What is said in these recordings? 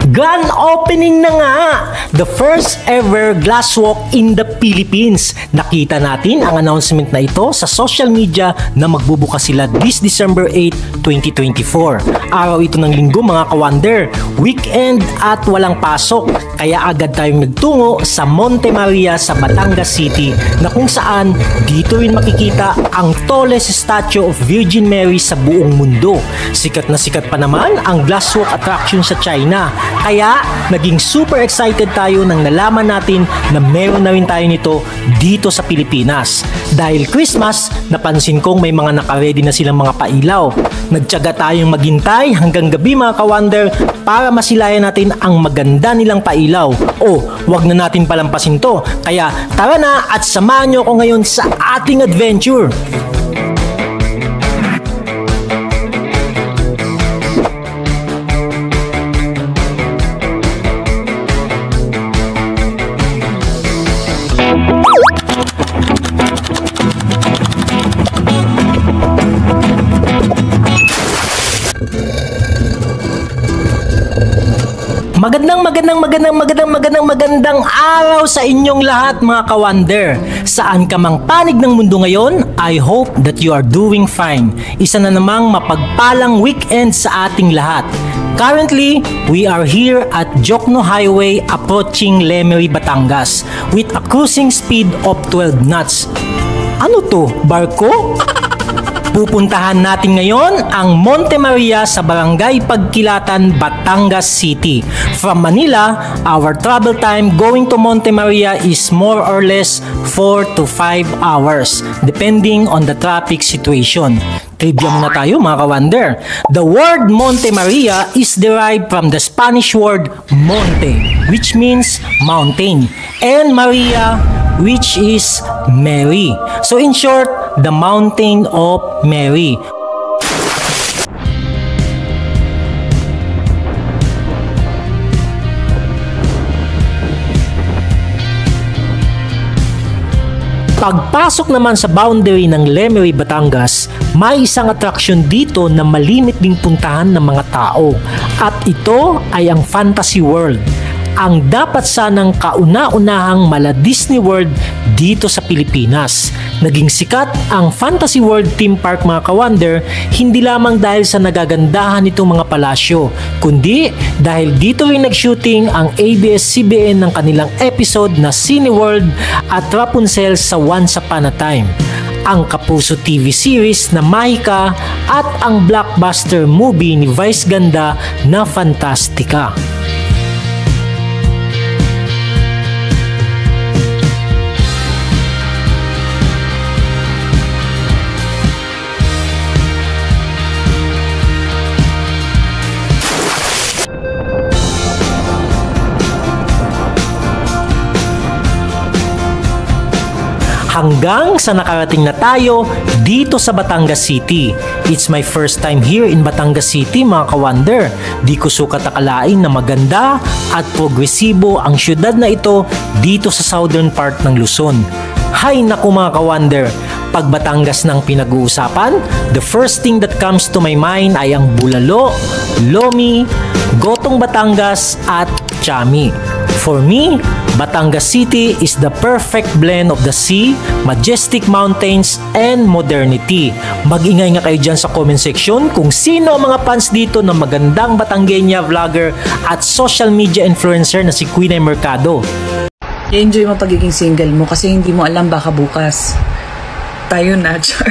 Grand opening na nga! The first ever glass walk in the Philippines. Nakita natin ang announcement na ito sa social media na magbubukas sila this December 8, 2024. Araw ito ng linggo mga ka-wonder. Weekend at walang pasok. Kaya agad tayong nagtungo sa Monte Maria sa Batangas City na kung saan dito rin makikita ang tallest statue of Virgin Mary sa buong mundo. Sikat na sikat pa naman ang glass walk attraction sa China. Kaya naging super excited tayo nang nalaman natin na meron na rin tayo nito dito sa Pilipinas. Dahil Christmas, napansin kong may mga nakaredy na silang mga pailaw. Nagtiyaga tayong maghintay hanggang gabi mga ka-wonder para masilayan natin ang maganda nilang pailaw. O, wag na natin palampasin to. Kaya tara na at samahan nyo ako ngayon sa ating adventure. Magandang araw sa inyong lahat mga ka-wonder. Saan ka mang panig ng mundo ngayon, I hope that you are doing fine. Isa na namang mapagpalang weekend sa ating lahat. Currently, we are here at Jokno Highway approaching Lemery, Batangas with a cruising speed of 12 knots. Ano to? Barko? Pupuntahan natin ngayon ang Monte Maria sa Barangay Pagkilatan, Batangas City. From Manila, our travel time going to Monte Maria is more or less 4 to 5 hours depending on the traffic situation. Trivia muna tayo mga ka-wonder. The word Monte Maria is derived from the Spanish word monte, which means mountain, and Maria, which is Mary. So in short, the Mountain of Mary. Pagpasok naman sa boundary ng Lemery, Batangas, may isang attraction dito na malimit ding puntahan ng mga tao. At ito ay ang Fantasy World. Ang dapat sanang kauna-unahang mala Disney World dito sa Pilipinas. Naging sikat ang Fantasy World Theme Park mga ka-wonder, hindi lamang dahil sa nagagandahan nitong mga palasyo, kundi dahil dito rin nag-shooting ang ABS-CBN ng kanilang episode na Cineworld at Rapunzel sa Once Upon a Time, ang Kapuso TV series na Mahika at ang blockbuster movie ni Vice Ganda na Fantastica. Hanggang sa nakarating na tayo dito sa Batangas City. It's my first time here in Batangas City mga ka-wonder. Di ko sukat akalain na maganda at progresibo ang syudad na ito dito sa southern part ng Luzon. Hay naku mga ka-wonder, pag Batangas nang pinag-uusapan, the first thing that comes to my mind ay ang bulalo, lomi, gotong Batangas at chami. For me, Batangas City is the perfect blend of the sea, majestic mountains, and modernity. Mag-ingay nga kayo dyan sa comment section kung sino ang mga fans dito ng magandang Batangueña vlogger at social media influencer na si Queen Ay Mercado. I-enjoy mo pagiging single mo kasi hindi mo alam baka bukas tayo na, Char.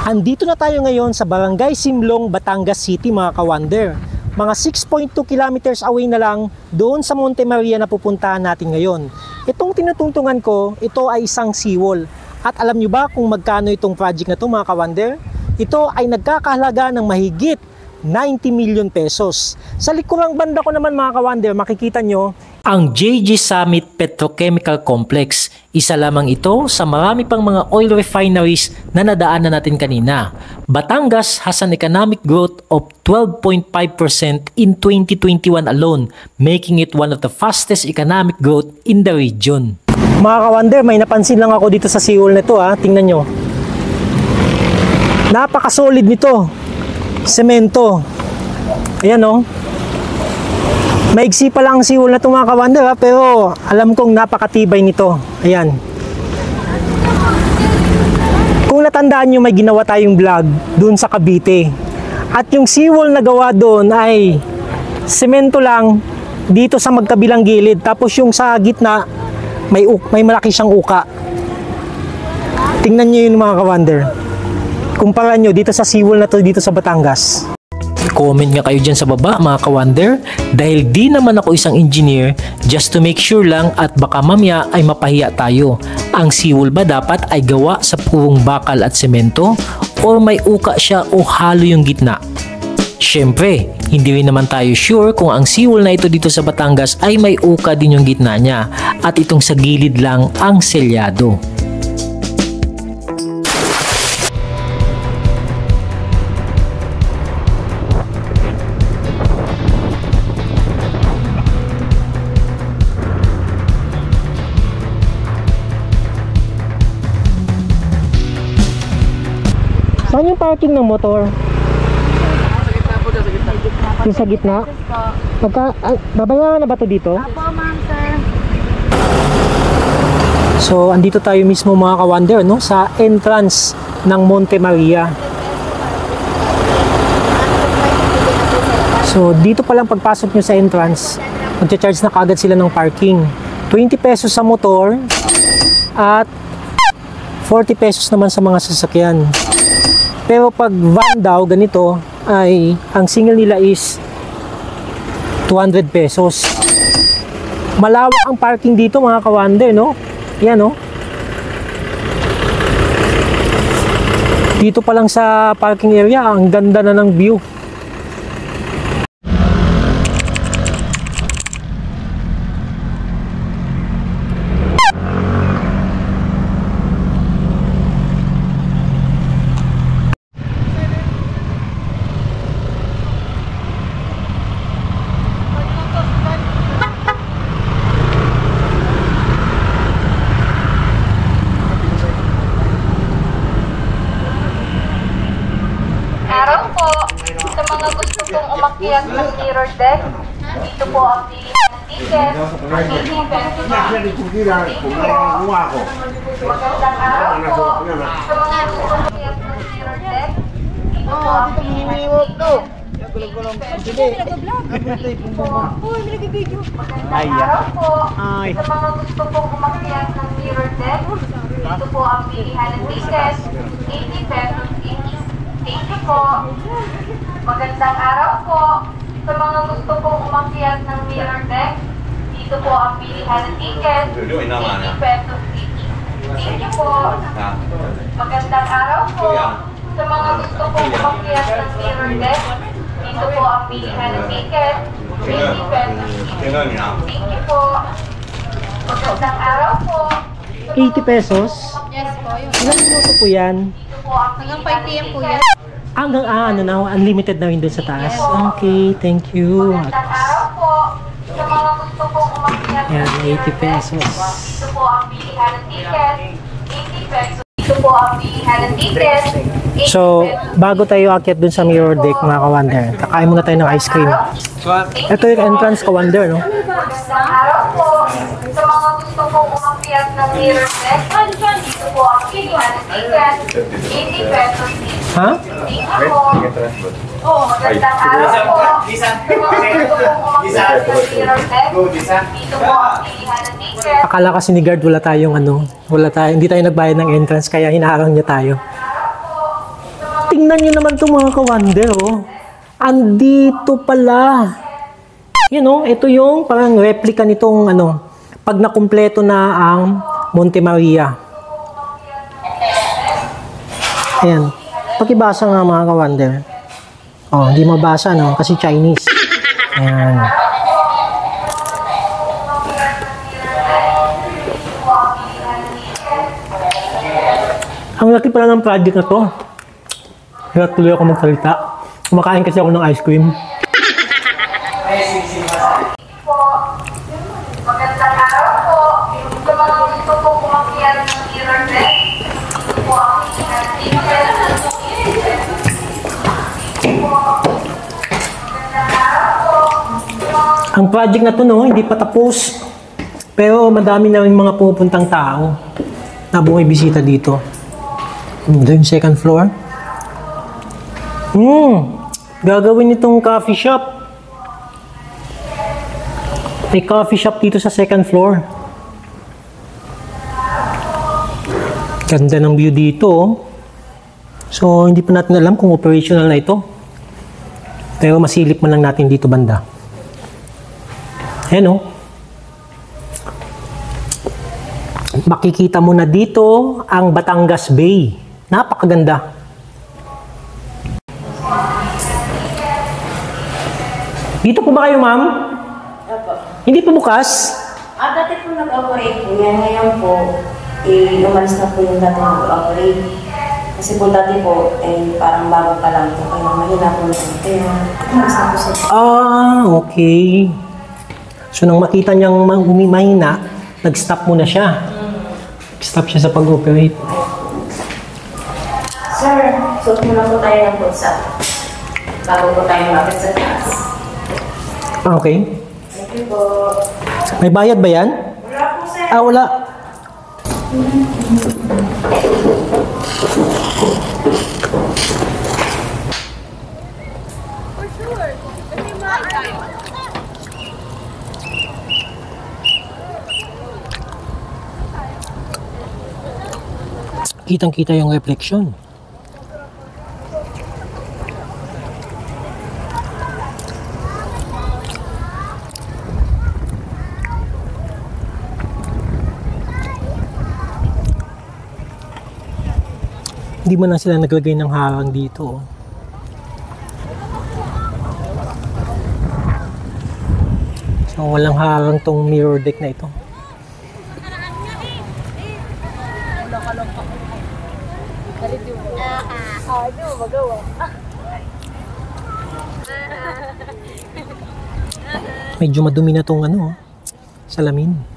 Andito na tayo ngayon sa Barangay Simlong, Batangas City mga ka-wonder. Mga 6.2 kilometers away na lang doon sa Monte Maria na pupuntahan natin ngayon. Itong tinutungtungan ko, ito ay isang seawall. At alam nyo ba kung magkano itong project na ito mga ka-wonder? Ito ay nagkakahalaga ng mahigit 90 million pesos. Sa likurang banda ko naman mga ka-wonder, makikita nyo ang JG Summit Petrochemical Complex. Isa lamang ito sa marami pang mga oil refineries na nadaanan natin kanina. Batangas has an economic growth of 12.5% in 2021 alone, making it one of the fastest economic growth in the region. Mga ka-wonder, may napansin lang ako dito sa seawall nito ha. Tingnan nyo. Napaka-solid nito. Semento. Ayan o. Maigsi pa lang ang seawall na ito mga ka-wonder ha, pero alam kong napakatibay nito. Ayan. Kung natandaan nyo, may ginawa tayong vlog dun sa Cavite. At yung seawall na gawa doon ay semento lang dito sa magkabilang gilid. Tapos yung sa gitna, may malaki siyang uka. Tingnan nyo yun mga ka-wonder. Kumpara nyo dito sa seawall na to dito sa Batangas. Comment nga kayo dyan sa baba mga ka-wonder, dahil di naman ako isang engineer, just to make sure lang at baka mamaya ay mapahiya tayo. Ang seawall ba dapat ay gawa sa purong bakal at semento or may uka siya o halo yung gitna? Syempre, hindi rin naman tayo sure kung ang seawall na ito dito sa Batangas ay may uka din yung gitna niya at itong sa gilid lang ang selyado. Saan yung parking ng motor? Yung sa gitna? Babayaran na ba ito dito? Apo, ma'am, sir. So, andito tayo mismo mga ka-wonder, no? Sa entrance ng Monte Maria. So, dito pa lang pagpasok nyo sa entrance, mag-charge na kagad sila ng parking. 20 pesos sa motor at 40 pesos naman sa mga sasakyan. Pero pag van daw, ganito, ay ang single nila is 200 pesos. Malawak ang parking dito mga ka-wonder, no? Yan, no? Dito pa lang sa parking area, ang ganda na ng view. Araw po, sa mga gusto pong umakyat ng mirror deck, dito po ang pilihan ng ticket. 18 pesos lang. Thank you po. Magandang araw po, sa mga gusto pong umakyat ng mirror deck, dito po ang pilihan ng ticket. 18 pesos lang. Dito po. Magandang araw po, sa mga gusto pong umakyat ng mirror deck, dito po ang pilihan ng ticket. 80 pesos each. Thank you po. Magandang araw po. Sa mga gusto pong umakyat ng mirror deck, dito po ang pilihan ng ticket. 80 pesos each. Thank you po. Magandang araw po. Sa mga gusto pong umakyat ng mirror deck, dito po ang pilihan ng ticket. 80 pesos each. Thank you po. Magandang araw po. 80 pesos? Yes po, yun. Ilang minuto po yan? Dito po ang Hanggang pilihan 5 p.m. Ah, po ng yan. ticket. Hanggang ano na, unlimited na rin doon sa taas. Okay, thank you. Magandang araw po. Sa mga gusto pong umakyat Yan, ng mirror 80 pesos. deck, dito po ang pilihan ng ticket. 80 pesos. Dito po ang pilihan ng ticket. 80 So, pesos. bago tayo akyat dun sa mirror deck mga ka-wonder, kakain muna tayo ng ice cream. Ito yung entrance ka-wonder, no? Magandang araw po. Sa mga gusto pong umakyat ng mirror deck, dito po ang pilihan ng ticket. 80 pesos each. Ha? Thank you po. Magandang araw po. Sa mga gusto pong umakyat ng mirror deck, dito po ang pilihan ng ticket. Akala kasi ni guard hindi tayo nagbayad ng entrance kaya hinaharang niya tayo. Tingnan niyo naman itong mga ka-wonder, oh. Andito pala. Yan, oh, ito yung parang replica nitong pag nakumpleto na ang Monte Maria. Ayan. Pakibasa nga mga ka-wonder. Oh, hindi mabasa, no? Kasi Chinese. Ayan. Ang laki pala ng project na to. Hirap tuloy ako magsalita. Kumakain kasi ako ng ice cream. Magandang araw po. Sa mga gusto pong umakyat ng mirror deck, ito po ang ticket. Ang project na to, no, hindi pa tapos. Pero madami na rin mga pupuntang tao na bumibisita dito. Ito yung second floor. Gagawin itong coffee shop. May coffee shop dito sa second floor. Ganda ng view dito. So, hindi pa natin alam kung operational na ito. Pero masilip man lang natin dito banda. Ayan o. Makikita mo na dito ang Batangas Bay. Napakaganda. Dito po ba kayo, ma'am? Opo. Hindi pa bukas? Dati po nag-operate po yan. Ngayon po, umalis na po yung dati nag-operate. Kasi po dati po, parang bago pa lang po. Kaya mahina po na po. Kaya umalis na po siya. Okay. So, nang makita niyang mahina, nag-stop muna siya. Nag-stop siya sa pag-operate. Sir, suot muna po tayo ng bulsa. Bago po tayo makit sa taas. Okay. Thank you po. May bayad ba yan? Wala po, sir. Wala. Kitang-kita yung reflection. Hindi man lang sila naglagay ng harang dito. So walang harang tong mirror deck na ito. Medyo madumi na tong salamin.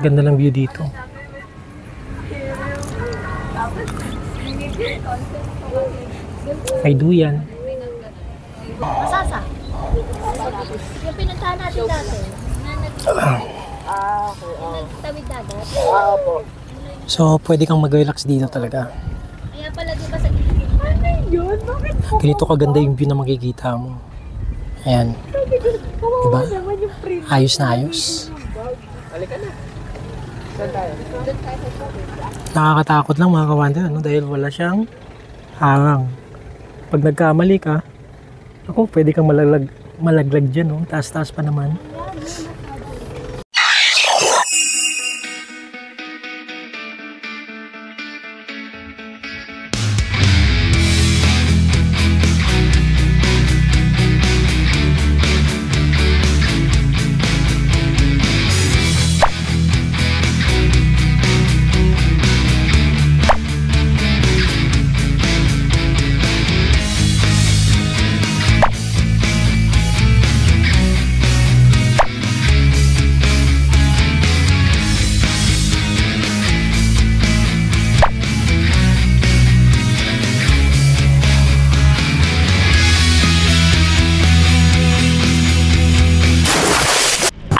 Ganda ng view dito. May duyan. Masasa. Yung pinuntahan natin dati. Nagtawid dagat. So, pwede kang mag-relax dito talaga. Kaya pala di ba sa gilid? Ano yun? Bakit po? Ganito kaganda yung view na makikita mo. Ayan. Diba? Ayos na ayos. Nakakatakot lang mga kawander, dahil wala siyang harang. Pag nagkamali ka, pwede kang malaglag dyan, taas-taas pa naman.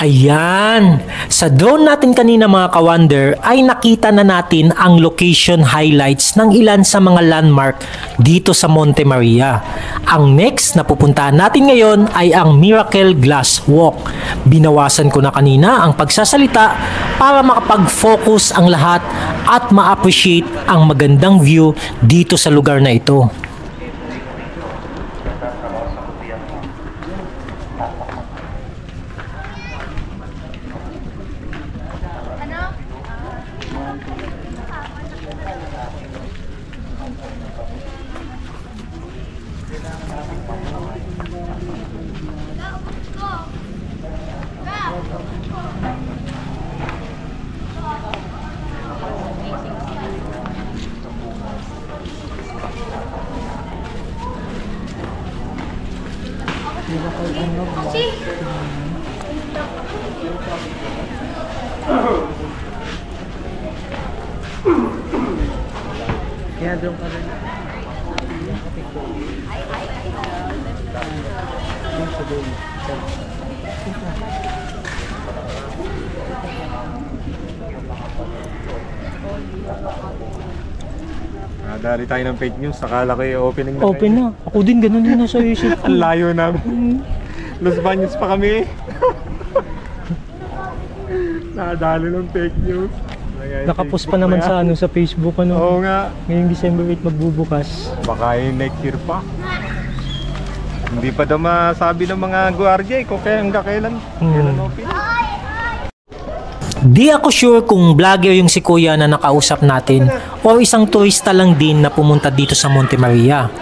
Ayan! Sa drone natin kanina mga ka-wonder ay nakita na natin ang location highlights ng ilan sa mga landmark dito sa Monte Maria. Ang next na pupuntahan natin ngayon ay ang Miracle Glass Walk. Binawasan ko na kanina ang pagsasalita para makapag-focus ang lahat at ma-appreciate ang magandang view dito sa lugar na ito. Dali tayo ng fake news, akala ko yung opening na. Open na. Ako din, ganun din nasa isip ko. Ang layo namin. Los Baños pa kami. Nakadali ng fake news. Nakapost pa naman sa sa Facebook Oo nga. Ngayong December 8 magbubukas. Baka yung next year pa. Hindi pa daw masabi ng mga gwardiya kung hanggang kailan. Kailan open. Di ako sure kung vlogger yung si Kuya na nakausap natin o isang turista lang din na pumunta dito sa Monte Maria.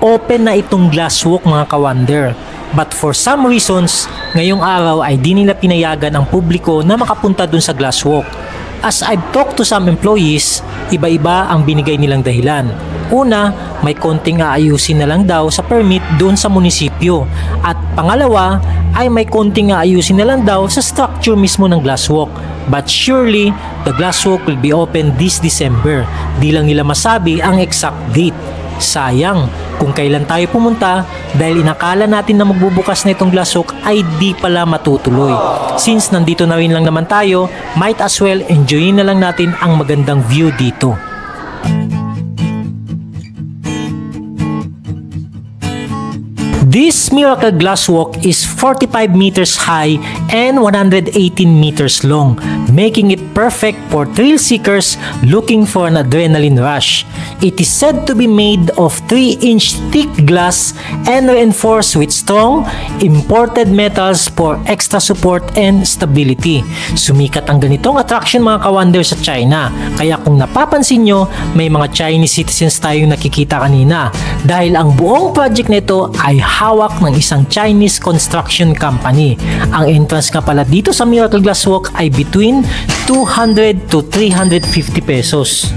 Open na itong glass walk mga ka-wonder. But for some reasons, ngayong araw ay di nila pinayagan ang publiko na makapunta dun sa glass walk. As I've talked to some employees, iba-iba ang binigay nilang dahilan. Una, may konting aayusin na lang daw sa permit doon sa munisipyo. At pangalawa, ay may konting aayusin na lang daw sa structure mismo ng glass walk. But surely, the glass walk will be open this December. Di lang nila masabi ang exact date. Sayang, kung kailan tayo pumunta dahil inakala natin na magbubukas na itong glass walk ay di pala matutuloy. Since nandito na rin lang naman tayo, might as well enjoyin na lang natin ang magandang view dito. This Miracle Glass Walk is 45 meters high and 118 meters long, making it perfect for thrill seekers looking for an adrenaline rush. It is said to be made of 3-inch thick glass and reinforced with strong, imported metals for extra support and stability. Sumikat ang ganitong attraction mga ka-wonder sa China, kaya kung napapansin nyo, may mga Chinese citizens tayong nakikita kanina dahil ang buong project nito ay hawak ng isang Chinese construction company. Ang entrance nga pala dito sa Miracle Glass Walk ay between 200 to 350 pesos.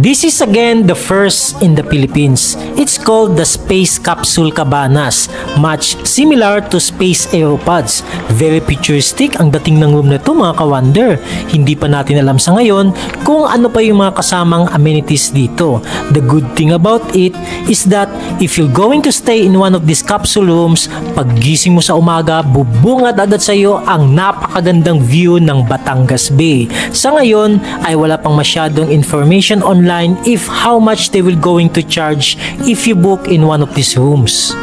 This is again the first in the Philippines. It's called the Space Capsule Cabanas, much similar to Space Aeropods. Very futuristic ang dating ng room na ito mga ka-wonder. Hindi pa natin alam sa ngayon kung ano pa yung mga kasamang amenities dito. The good thing about it is that if you're going to stay in one of these capsule rooms, paggising mo sa umaga, bubungad agad sa iyo ang napakagandang view ng Batangas Bay. Sa ngayon ay wala pang masyadong information online if how much they will going to charge if you book in one of these rooms.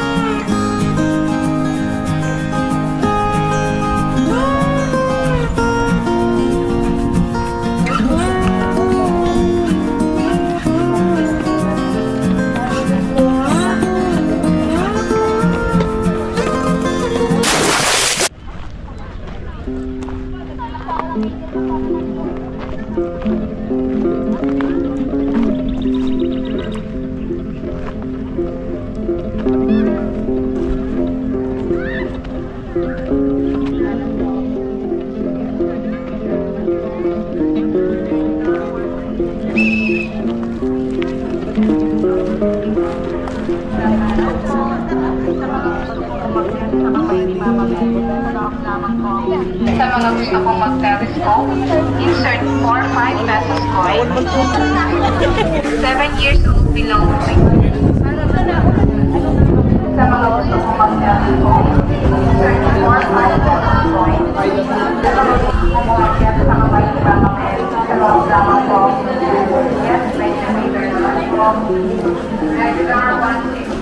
Sa mga gusto kong mag-telescope, insert 4 5 pesos coin. 7 years old below. Sa mga gusto kong mag-telescope, insert 4 5 pesos coin. Sa mga pagkakapit, sa mga lamang po. Yes, 20 meters lang po. Regular 160.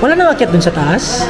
Wala nang akyat dun sa taas?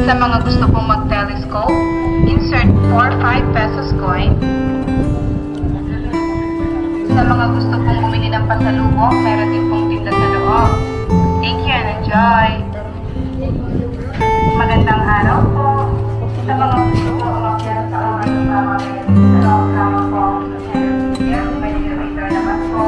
Sa mga gusto pong mag-telescope, insert 4 5 pesos coin. Sa mga gusto pong bumili ng pasalubong, meron din pong tinda sa loob. Take care and enjoy! Magandang araw po. Sa mga gusto pong umakyat sa aming kama po, may elevator naman po.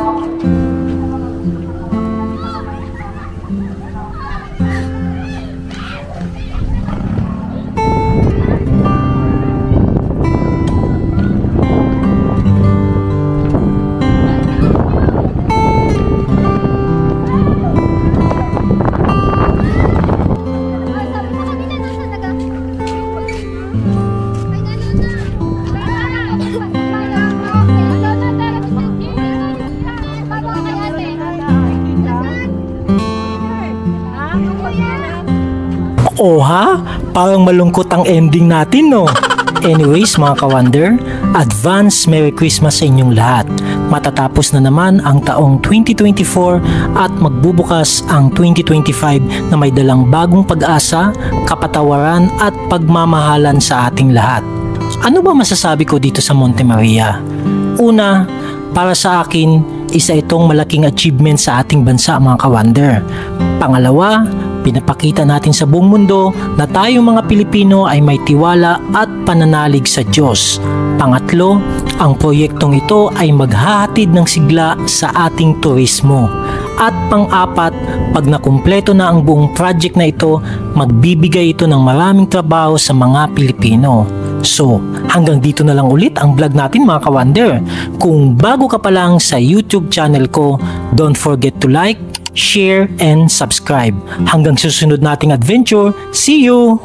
Oh ha? Parang malungkot ang ending natin, no? Anyways mga ka-Wonder, advance Merry Christmas sa inyong lahat. Matatapos na naman ang taong 2024 at magbubukas ang 2025 na may dalang bagong pag-asa, kapatawaran at pagmamahalan sa ating lahat. Ano ba masasabi ko dito sa Monte Maria? Una, para sa akin, isa itong malaking achievement sa ating bansa mga ka-Wonder. Pangalawa, pinapakita natin sa buong mundo na tayong mga Pilipino ay may tiwala at pananalig sa Diyos. Pangatlo, ang proyektong ito ay maghahatid ng sigla sa ating turismo. At pang-apat, pag nakumpleto na ang buong project na ito, magbibigay ito ng maraming trabaho sa mga Pilipino. So, hanggang dito na lang ulit ang vlog natin mga ka-Wonder. Kung bago ka pa lang sa YouTube channel ko, don't forget to like, share, and subscribe. Hanggang susunod nating adventure. See you!